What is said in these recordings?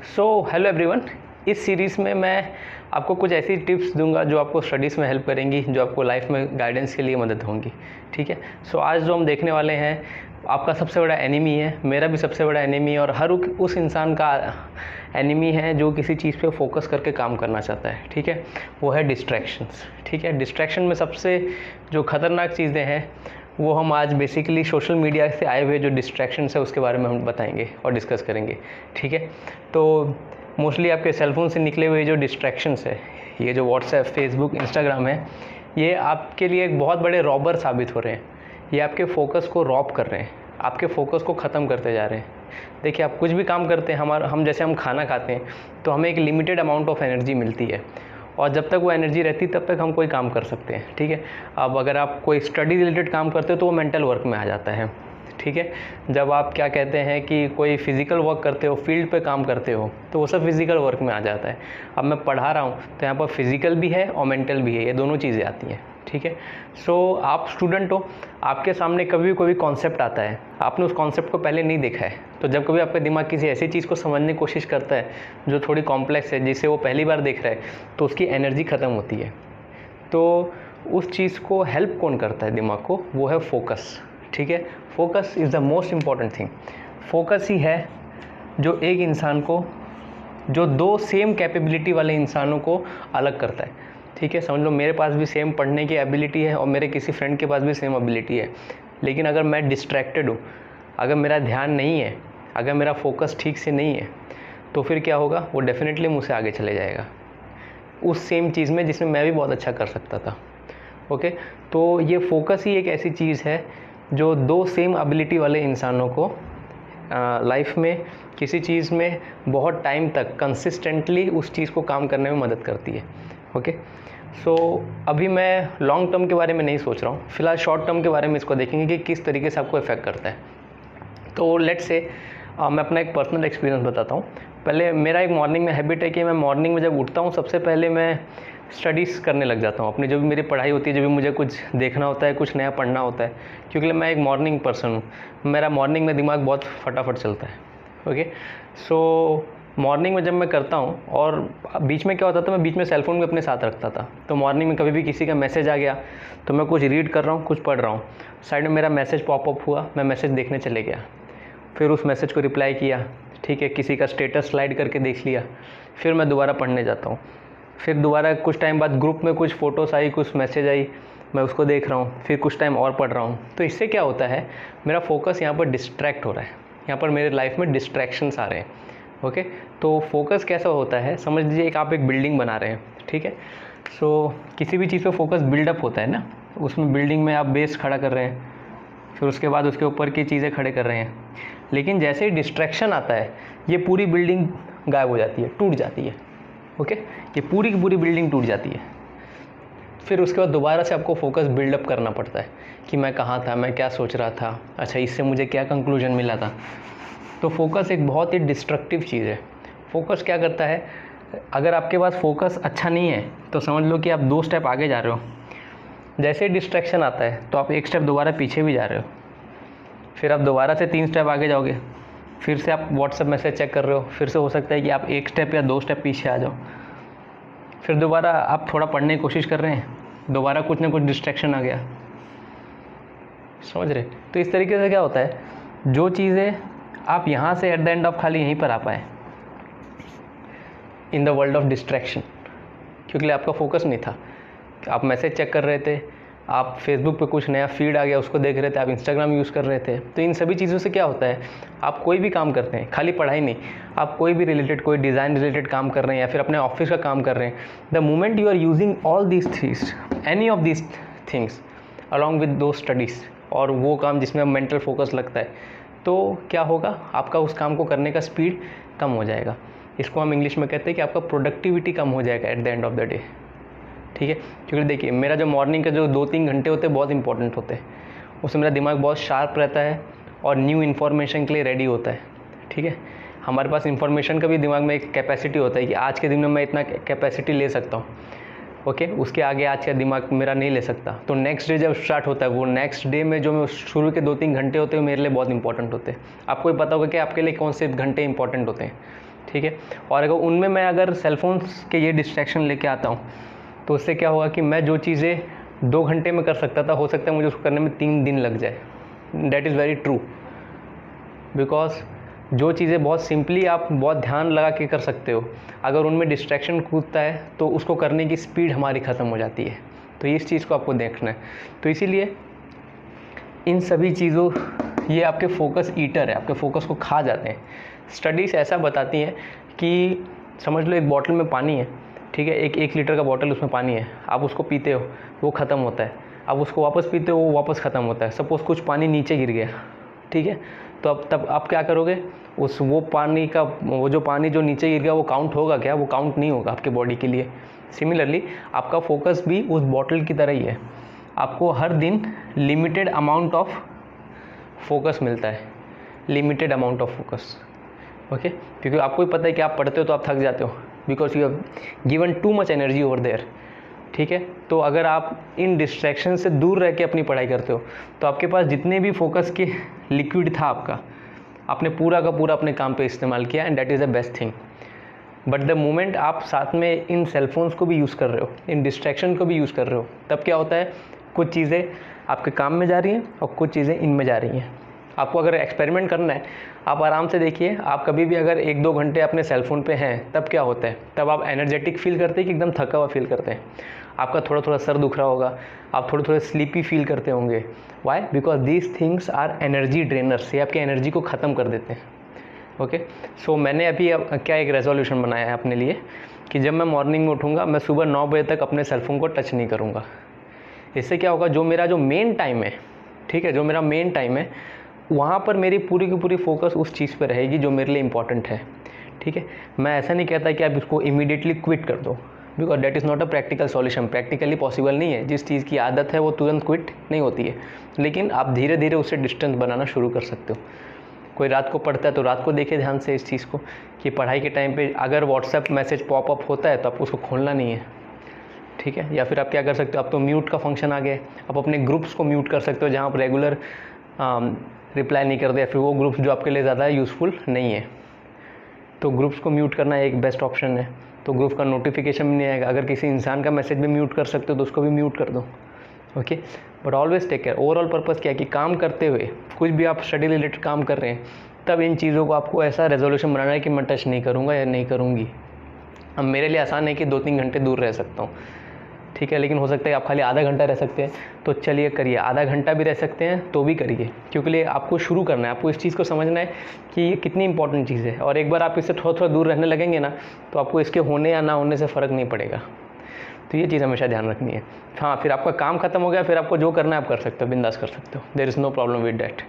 So hello everyone, इस series में मैं आपको कुछ ऐसी टिप्स दूंगा जो आपको स्टडीज़ में हेल्प करेंगी, जो आपको लाइफ में गाइडेंस के लिए मदद होंगी। ठीक है। सो आज जो हम देखने वाले हैं, आपका सबसे बड़ा एनिमी है, मेरा भी सबसे बड़ा एनिमी है, और हर उस इंसान का एनिमी है जो किसी चीज़ पे फोकस करके काम करना चाहता है। ठीक है। वो है डिस्ट्रैक्शंस। ठीक है। डिस्ट्रैक्शन में सबसे जो ख़तरनाक चीज़ें हैं वो हम आज बेसिकली सोशल मीडिया से आए हुए जो डिस्ट्रैक्शंस है उसके बारे में हम बताएंगे और डिस्कस करेंगे। ठीक है। तो मोस्टली आपके सेलफोन से निकले हुए जो डिस्ट्रैक्शंस है, ये जो व्हाट्सएप, फेसबुक, इंस्टाग्राम है, ये आपके लिए एक बहुत बड़े रॉबर साबित हो रहे हैं। ये आपके फोकस को रॉब कर रहे हैं, आपके फोकस को ख़त्म करते जा रहे हैं। देखिए, आप कुछ भी काम करते हैं, हम खाना खाते हैं तो हमें एक लिमिटेड अमाउंट ऑफ एनर्जी मिलती है, और जब तक वो एनर्जी रहती है तब तक हम कोई काम कर सकते हैं। ठीक है। अब अगर आप कोई स्टडी रिलेटेड काम करते हो तो वो मेंटल वर्क में आ जाता है। ठीक है। जब आप क्या कहते हैं कि कोई फिज़िकल वर्क करते हो, फील्ड पे काम करते हो, तो वो सब फिज़िकल वर्क में आ जाता है। अब मैं पढ़ा रहा हूँ तो यहाँ पर फिज़िकल भी है और मेंटल भी है, ये दोनों चीज़ें आती हैं। ठीक है। सो आप स्टूडेंट हो, आपके सामने कभी कोई कॉन्सेप्ट आता है, आपने उस कॉन्सेप्ट को पहले नहीं देखा है, तो जब कभी आपका दिमाग किसी ऐसी चीज़ को समझने की कोशिश करता है जो थोड़ी कॉम्प्लेक्स है, जिसे वो पहली बार देख रहा है, तो उसकी एनर्जी ख़त्म होती है। तो उस चीज़ को हेल्प कौन करता है दिमाग को? वो है फोकस। ठीक है। Focus is the most important thing. Focus ही है जो एक इंसान को, जो दो सेम कैपेबिलिटी वाले इंसानों को अलग करता है। ठीक है। समझ लो, मेरे पास भी सेम पढ़ने की एबिलिटी है और मेरे किसी फ्रेंड के पास भी सेम एबिलिटी है, लेकिन अगर मैं डिस्ट्रैक्टेड हूँ, अगर मेरा ध्यान नहीं है, अगर मेरा फोकस ठीक से नहीं है, तो फिर क्या होगा? वो डेफिनेटली मुझसे आगे चले जाएगा उस सेम चीज़ में जिसमें मैं भी बहुत अच्छा कर सकता था। ओके। तो ये फोकस ही एक ऐसी चीज़ है जो दो सेम एबिलिटी वाले इंसानों को लाइफ में किसी चीज़ में बहुत टाइम तक कंसिस्टेंटली उस चीज़ को काम करने में मदद करती है। ओके। सो अभी मैं लॉन्ग टर्म के बारे में नहीं सोच रहा हूँ, फिलहाल शॉर्ट टर्म के बारे में इसको देखेंगे कि किस तरीके से आपको इफेक्ट करता है। तो लेट्स से मैं अपना एक पर्सनल एक्सपीरियंस बताता हूँ। पहले मेरा एक मॉर्निंग में हैबिट है कि मैं मॉर्निंग में जब उठता हूँ, सबसे पहले मैं स्टडीज़ करने लग जाता हूँ। अपनी जो भी मेरी पढ़ाई होती है, जो भी मुझे कुछ देखना होता है, कुछ नया पढ़ना होता है, क्योंकि मैं एक मॉर्निंग पर्सन हूँ, मेरा मॉर्निंग में दिमाग बहुत फटाफट चलता है। ओके। सो मॉर्निंग में जब मैं करता हूँ, और बीच में क्या होता था, मैं बीच में सेलफोन भी अपने साथ रखता था, तो मॉर्निंग में कभी भी किसी का मैसेज आ गया तो मैं कुछ रीड कर रहा हूँ, कुछ पढ़ रहा हूँ, साइड में मेरा मैसेज पॉपअप हुआ, मैं मैसेज देखने चले गया, फिर उस मैसेज को रिप्लाई किया। ठीक है। किसी का स्टेटस स्लाइड करके देख लिया, फिर मैं दोबारा पढ़ने जाता हूँ, फिर दोबारा कुछ टाइम बाद ग्रुप में कुछ फ़ोटोज़ आई, कुछ मैसेज आई, मैं उसको देख रहा हूँ, फिर कुछ टाइम और पढ़ रहा हूँ। तो इससे क्या होता है, मेरा फोकस यहाँ पर डिस्ट्रैक्ट हो रहा है, यहाँ पर मेरे लाइफ में डिस्ट्रैक्शंस आ रहे हैं। ओके। तो फोकस कैसा होता है, समझ लीजिए एक आप एक बिल्डिंग बना रहे हैं। ठीक है। सो किसी भी चीज़ पे फोकस बिल्डअप होता है ना, उसमें बिल्डिंग में आप बेस खड़ा कर रहे हैं, फिर उसके बाद उसके ऊपर की चीज़ें खड़े कर रहे हैं, लेकिन जैसे ही डिस्ट्रैक्शन आता है, ये पूरी बिल्डिंग गायब हो जाती है, टूट जाती है। ओके। ये पूरी की पूरी बिल्डिंग टूट जाती है। फिर उसके बाद दोबारा से आपको फोकस बिल्डअप करना पड़ता है कि मैं कहाँ था, मैं क्या सोच रहा था, अच्छा इससे मुझे क्या कंक्लूजन मिला था। तो फोकस एक बहुत ही डिस्ट्रक्टिव चीज़ है। फोकस क्या करता है, अगर आपके पास फोकस अच्छा नहीं है तो समझ लो कि आप 2 स्टेप आगे जा रहे हो, जैसे ही डिस्ट्रैक्शन आता है तो आप 1 स्टेप दोबारा पीछे भी जा रहे हो, फिर आप दोबारा से 3 स्टेप आगे जाओगे, फिर से आप व्हाट्सएप मैसेज चेक कर रहे हो, फिर से हो सकता है कि आप 1 स्टेप या 2 स्टेप पीछे आ जाओ, फिर दोबारा आप थोड़ा पढ़ने की कोशिश कर रहे हैं, दोबारा कुछ ना कुछ डिस्ट्रैक्शन आ गया। समझ रहे? तो इस तरीके से क्या होता है, जो चीज़ें आप यहाँ से एट द एंड ऑफ खाली यहीं पर आ पाए in the world of distraction, क्योंकि आपका फोकस नहीं था, आप मैसेज चेक कर रहे थे, आप फेसबुक पे कुछ नया फीड आ गया उसको देख रहे थे, आप इंस्टाग्राम यूज़ कर रहे थे। तो इन सभी चीज़ों से क्या होता है, आप कोई भी काम करते हैं, खाली पढ़ाई नहीं, आप कोई भी रिलेटेड, कोई डिज़ाइन रिलेटेड काम कर रहे हैं या फिर अपने ऑफिस का काम कर रहे हैं, the moment you are using all these things, any of these things along with दो स्टडीज़, और वो काम जिसमें मेंटल फोकस लगता है, तो क्या होगा, आपका उस काम को करने का स्पीड कम हो जाएगा। इसको हम इंग्लिश में कहते हैं कि आपका प्रोडक्टिविटी कम हो जाएगा at the end of the day. ठीक है। क्योंकि देखिए, मेरा जो मॉर्निंग का जो 2-3 घंटे होते हैं बहुत इंपॉर्टेंट होते हैं, उसमें मेरा दिमाग बहुत शार्प रहता है और न्यू इन्फॉर्मेशन के लिए रेडी होता है। ठीक है। हमारे पास इन्फॉर्मेशन का भी दिमाग में एक कैपेसिटी होता है कि आज के दिन में मैं इतना कैपेसिटी ले सकता हूँ। ओके। उसके आगे आज का दिमाग मेरा नहीं ले सकता। तो नेक्स्ट डे जब स्टार्ट होता है, वो नेक्स्ट डे में जो मैं शुरू के 2-3 घंटे होते हैं मेरे लिए बहुत इंपॉर्टेंट होते हैं। आपको भी पता होगा कि आपके लिए कौन से घंटे इंपॉर्टेंट होते हैं। ठीक है। और अगर उनमें मैं अगर सेलफोन्स के ये डिस्ट्रैक्शन लेके आता हूँ तो उससे क्या होगा कि मैं जो चीज़ें 2 घंटे में कर सकता था, हो सकता है मुझे उसको करने में 3 दिन लग जाए। That is very true, because जो चीज़ें बहुत सिंपली आप बहुत ध्यान लगा के कर सकते हो, अगर उनमें डिस्ट्रैक्शन कूदता है तो उसको करने की स्पीड हमारी ख़त्म हो जाती है। तो इस चीज़ को आपको देखना है। तो इसीलिए इन सभी चीज़ों, ये आपके फोकस ईटर है, आपके फोकस को खा जाते हैं। स्टडीज़ ऐसा बताती हैं कि समझ लो एक बॉटल में पानी है, ठीक है, एक 1 लीटर का बॉटल, उसमें पानी है, आप उसको पीते हो, वो ख़त्म होता है, आप उसको वापस पीते हो, वो वापस ख़त्म होता है। सपोज़ कुछ पानी नीचे गिर गया, ठीक है, तो अब तब आप क्या करोगे, वो पानी का, वो जो पानी जो नीचे गिर गया वो काउंट होगा क्या? वो काउंट नहीं होगा आपके बॉडी के लिए। सिमिलरली आपका फोकस भी उस बॉटल की तरह ही है, आपको हर दिन लिमिटेड अमाउंट ऑफ फोकस मिलता है, limited amount of focus, okay. क्योंकि आपको भी पता है कि आप पढ़ते हो तो आप थक जाते हो, because you have given too much energy over there, ठीक है। तो अगर आप इन डिस्ट्रैक्शन से दूर रह के अपनी पढ़ाई करते हो तो आपके पास जितने भी फोकस के लिक्विड था आपका, आपने पूरा का पूरा अपने काम पे इस्तेमाल किया, and that is the best thing. But the moment आप साथ में इन सेलफोन्स को भी यूज़ कर रहे हो, इन डिस्ट्रैक्शन को भी यूज़ कर रहे हो, तब क्या होता है, कुछ चीज़ें आपके काम में जा रही हैं और कुछ चीज़ें इनमें जा रही हैं। आपको अगर एक्सपेरिमेंट करना है, आप आराम से देखिए, आप कभी भी अगर 1-2 घंटे अपने सेलफोन पे हैं, तब क्या होता है, तब आप एनर्जेटिक फील करते हैं कि एकदम थका हुआ फील करते हैं, आपका थोड़ा थोड़ा सर दुख रहा होगा, आप थोड़े थोड़े स्लीपी फील करते होंगे। Why? Because these things are energy drainers, ये आपकी एनर्जी को ख़त्म कर देते हैं, ओके। सो मैंने अभी क्या एक रेजोल्यूशन बनाया है अपने लिए कि जब मैं मॉर्निंग में उठूँगा, मैं सुबह 9 बजे तक अपने सेलफोन को टच नहीं करूँगा। इससे क्या होगा, जो मेरा जो मेन टाइम है, ठीक है, जो मेरा मेन टाइम है, वहाँ पर मेरी पूरी की पूरी फोकस उस चीज़ पर रहेगी जो मेरे लिए इंपॉर्टेंट है, ठीक है। मैं ऐसा नहीं कहता कि आप इसको इमीडिएटली क्विट कर दो, because that is not a practical solution, practically possible नहीं है। जिस चीज़ की आदत है वो तुरंत क्विट नहीं होती है, लेकिन आप धीरे धीरे उससे डिस्टेंस बनाना शुरू कर सकते हो। कोई रात को पढ़ता है तो रात को देखे ध्यान से इस चीज़ को, कि पढ़ाई के टाइम पे अगर व्हाट्सएप मैसेज पॉपअप होता है तो आपको उसको खोलना नहीं है, ठीक है। या फिर आप क्या कर सकते हो, आप तो म्यूट का फंक्शन आ गया, आप अपने ग्रुप्स को म्यूट कर सकते हो जहाँ आप रेगुलर रिप्लाई नहीं करते, या फिर वो ग्रुप्स जो आपके लिए ज़्यादा यूज़फुल नहीं है, तो ग्रुप्स को म्यूट करना एक बेस्ट ऑप्शन है। तो ग्रुप का नोटिफिकेशन भी नहीं आएगा। अगर किसी इंसान का मैसेज भी म्यूट कर सकते हो तो उसको भी म्यूट कर दो, okay. But always take care. Overall purpose क्या है कि काम करते हुए, कुछ भी आप स्टडी रिलेटेड काम कर रहे हैं, तब इन चीज़ों को आपको ऐसा रेजोल्यूशन बनाना है कि मैं टच नहीं करूँगा या नहीं करूँगी। अब मेरे लिए आसान है कि 2-3 घंटे दूर रह सकता हूँ, ठीक है, लेकिन हो सकता है आप खाली आधा घंटा रह सकते हैं, तो चलिए करिए, आधा घंटा भी रह सकते हैं तो भी करिए, क्योंकि लिए आपको शुरू करना है, आपको इस चीज़ को समझना है कि ये कितनी इंपॉर्टेंट चीज़ है। और एक बार आप इससे थोड़ा थोड़ा दूर रहने लगेंगे ना, तो आपको इसके होने या ना होने से फ़र्क नहीं पड़ेगा। तो ये चीज़ हमेशा ध्यान रखनी है। हाँ, फिर आपका काम ख़त्म हो गया, फिर आपको जो करना है आप कर सकते हो, बिंदास कर सकते हो, there is no problem with that.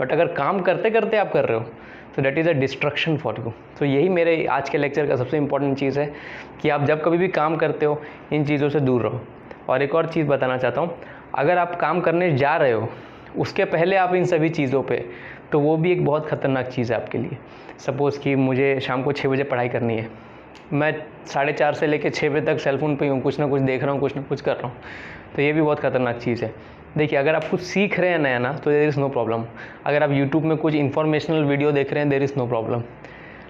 But अगर काम करते करते आप कर रहे हो तो that is a distraction for you. तो यही मेरे आज के लेक्चर का सबसे इंपॉर्टेंट चीज़ है कि आप जब कभी भी काम करते हो, इन चीज़ों से दूर रहो। और एक और चीज़ बताना चाहता हूँ, अगर आप काम करने जा रहे हो उसके पहले आप इन सभी चीज़ों पे, तो वो भी एक बहुत ख़तरनाक चीज़ है आपके लिए। सपोज़ कि मुझे शाम को 6 बजे पढ़ाई करनी है, मैं 4:30 से लेकर 6 बजे तक सेलफोन पे हूँ, कुछ ना कुछ देख रहा हूँ, कुछ ना कुछ कर रहा हूँ, तो ये भी बहुत ख़तरनाक चीज़ है। देखिए, अगर आप कुछ सीख रहे हैं नया ना, तो देयर इज़ नो प्रॉब्लम। अगर आप यूट्यूब में कुछ इन्फॉर्मेशनल वीडियो देख रहे हैं, देयर इज़ नो प्रॉब्लम।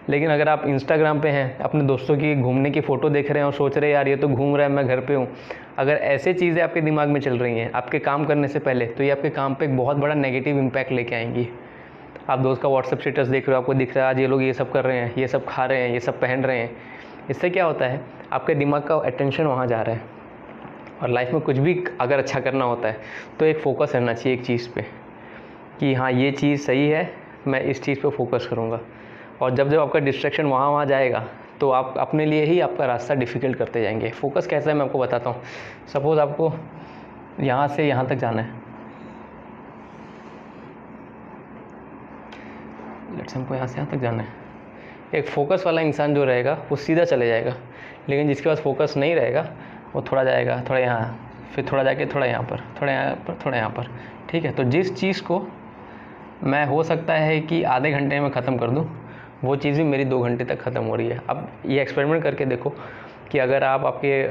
लेकिन अगर आप इंस्टाग्राम पे हैं, अपने दोस्तों की घूमने की फ़ोटो देख रहे हैं और सोच रहे हैं यार ये तो घूम रहा है, मैं घर पे हूँ, अगर ऐसे चीज़ें आपके दिमाग में चल रही हैं आपके काम करने से पहले, तो ये आपके काम पे एक बहुत बड़ा नेगेटिव इम्पैक्ट लेके आएंगी। आप दोस्त का व्हाट्सएप स्टेटस देख रहे हो, आपको दिख रहा है आज ये लोग ये सब कर रहे हैं, ये सब खा रहे हैं, ये सब पहन रहे हैं, इससे क्या होता है, आपके दिमाग का अटेंशन वहाँ जा रहा है। और लाइफ में कुछ भी अगर अच्छा करना होता है तो एक फ़ोकस रहना चाहिए एक चीज़ पे, कि हाँ ये चीज़ सही है, मैं इस चीज़ पे फोकस करूँगा। और जब जब आपका डिस्ट्रैक्शन वहाँ जाएगा तो आप अपने लिए ही आपका रास्ता डिफ़िकल्ट करते जाएंगे। फोकस कैसा है मैं आपको बताता हूँ। सपोज़ आपको यहाँ से यहाँ तक जाना है, लेट्स हमको यहाँ से यहाँ तक जाना है। एक फ़ोकस वाला इंसान जो रहेगा वो सीधा चले जाएगा, लेकिन जिसके पास फोकस नहीं रहेगा वो थोड़ा जाएगा, थोड़ा यहाँ, फिर थोड़ा जाके थोड़ा यहाँ पर, थोड़ा यहाँ पर, थोड़ा यहाँ पर, ठीक है। तो जिस चीज़ को मैं हो सकता है कि आधे घंटे में ख़त्म कर दूँ, वो चीज़ भी मेरी 2 घंटे तक ख़त्म हो रही है। अब ये एक्सपेरिमेंट करके देखो कि अगर आप आपके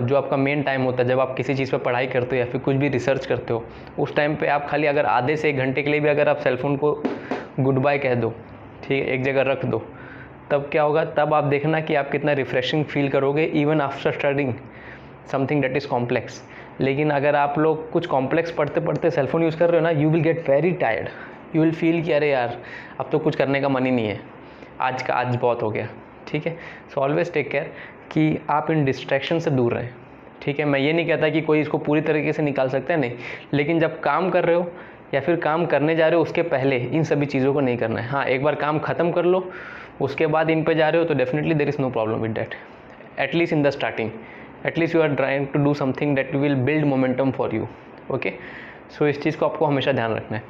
जो आपका मेन टाइम होता है, जब आप किसी चीज़ पर पढ़ाई करते हो या फिर कुछ भी रिसर्च करते हो, उस टाइम पे आप खाली अगर आधे से 1 घंटे के लिए भी अगर आप सेलफोन को गुड बाय कह दो, ठीक है, एक जगह रख दो, तब क्या होगा, तब आप देखना कि आप कितना रिफ्रेशिंग फील करोगे even after studying something that is complex. लेकिन अगर आप लोग कुछ कॉम्प्लेक्स पढ़ते पढ़ते सेलफोन यूज़ कर रहे हो ना, you will get very tired, you will feel कि अरे यार अब तो कुछ करने का मन ही नहीं है, आज बहुत हो गया। ठीक है, सो ऑलवेज टेक केयर कि आप इन डिस्ट्रैक्शन से दूर रहें। ठीक है, मैं ये नहीं कहता कि कोई इसको पूरी तरीके से निकाल सकता है, नहीं, लेकिन जब काम कर रहे हो या फिर काम करने जा रहे हो उसके पहले इन सभी चीज़ों को नहीं करना है। हाँ, एक बार काम ख़त्म कर लो उसके बाद इन पे जा रहे हो तो definitely there is no problem with that, at least in the starting, at least you are trying to do something that will build momentum for you. Okay, so इस चीज़ को आपको हमेशा ध्यान रखना है।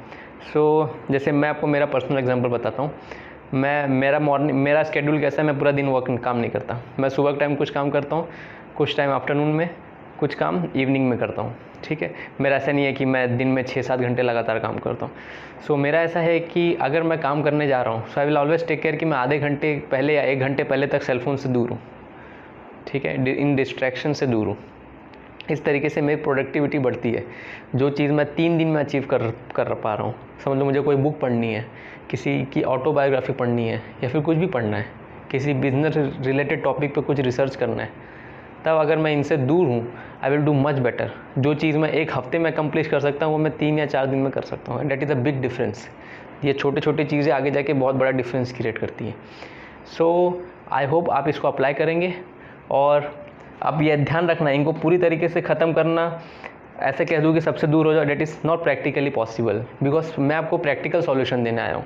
सो जैसे मैं आपको मेरा पर्सनल एग्जांपल बताता हूँ, मेरा स्केड्यूल कैसा है, मैं पूरा दिन काम नहीं करता। मैं सुबह के टाइम कुछ काम करता हूँ, कुछ टाइम आफ्टरनून में, कुछ काम इवनिंग में करता हूँ। ठीक है, मेरा ऐसा नहीं है कि मैं दिन में 6-7 घंटे लगातार काम करता हूँ। सो मेरा ऐसा है कि अगर मैं काम करने जा रहा हूँ so I will always take care कि मैं आधे घंटे पहले या 1 घंटे पहले तक सेलफोन से दूर हूँ। ठीक है, इन डिस्ट्रैक्शन से दूर हूँ। इस तरीके से मेरी प्रोडक्टिविटी बढ़ती है। जो चीज़ मैं 3 दिन में अचीव कर पा रहा हूँ, समझ लो मुझे कोई बुक पढ़नी है, किसी की ऑटोबायोग्राफी पढ़नी है या फिर कुछ भी पढ़ना है, किसी बिजनेस रिलेटेड टॉपिक पे कुछ रिसर्च करना है, तब अगर मैं इनसे दूर हूँ I will do much better. जो चीज़ मैं 1 हफ्ते में कंप्लीट कर सकता हूँ वो मैं 3 या 4 दिन में कर सकता हूँ। That is a big difference. ये छोटे छोटे चीज़ें आगे जाके बहुत बड़ा डिफरेंस क्रिएट करती हैं। सो आई होप आप इसको अप्लाई करेंगे। और अब ये ध्यान रखना, इनको पूरी तरीके से ख़त्म करना, ऐसे कह दूँ कि सबसे दूर हो जाओ, that is not practically possible, because मैं आपको प्रैक्टिकल सॉल्यूशन देने आया हूँ,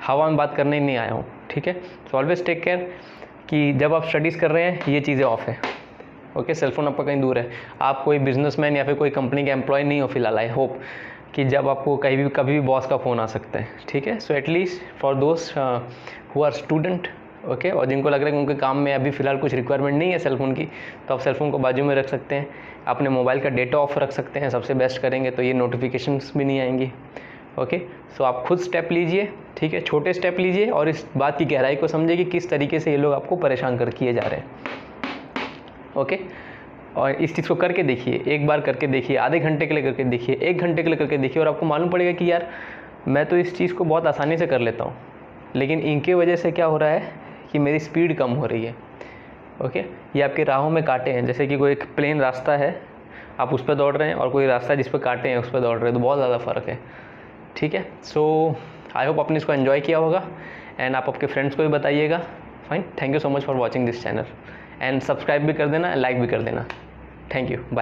हवा में बात करने नहीं आया हूँ। ठीक है, सो ऑलवेज टेक केयर कि जब आप स्टडीज़ कर रहे हैं ये चीज़ें ऑफ है। ओके, सेलफोन आपका कहीं दूर है, आप कोई बिजनेसमैन या फिर कोई कंपनी के एम्प्लॉय नहीं हो फिलहाल। आई होप कि जब आपको कभी भी बॉस का फ़ोन आ सकता है। ठीक है, सो एटलीस्ट फॉर दोस्त हु आर स्टूडेंट, ओके, और जिनको लग रहा है कि उनके काम में अभी फ़िलहाल कुछ रिक्वायरमेंट नहीं है सेलफोन की, तो आप सेलफोन को बाजू में रख सकते हैं, अपने मोबाइल का डेटा ऑफ रख सकते हैं। सबसे बेस्ट करेंगे तो ये नोटिफिकेशंस भी नहीं आएंगी। ओके, सो आप खुद स्टेप लीजिए। ठीक है, छोटे स्टेप लीजिए और इस बात की गहराई को समझिए कि किस तरीके से ये लोग आपको परेशान किए जा रहे हैं। ओके, और इस चीज़ को करके देखिए, एक बार करके देखिए, आधे घंटे के लिए करके देखिए, 1 घंटे के लिए करके देखिए, और आपको मालूम पड़ेगा कि यार मैं तो इस चीज़ को बहुत आसानी से कर लेता हूँ, लेकिन इनके वजह से क्या हो रहा है कि मेरी स्पीड कम हो रही है। ओके, ये आपकी राहों में कांटे हैं, जैसे कि कोई एक प्लेन रास्ता है आप उस पर दौड़ रहे हैं और कोई रास्ता जिस पर कांटे हैं उस पर दौड़ रहे हैं, तो बहुत ज़्यादा फ़र्क है। ठीक है, सो आई होप आपने इसको एन्जॉय किया होगा एंड आप आपके फ्रेंड्स को भी बताइएगा। Fine, thank you so much for watching this channel and subscribe भी कर देना, लाइक भी कर देना। Thank you, bye.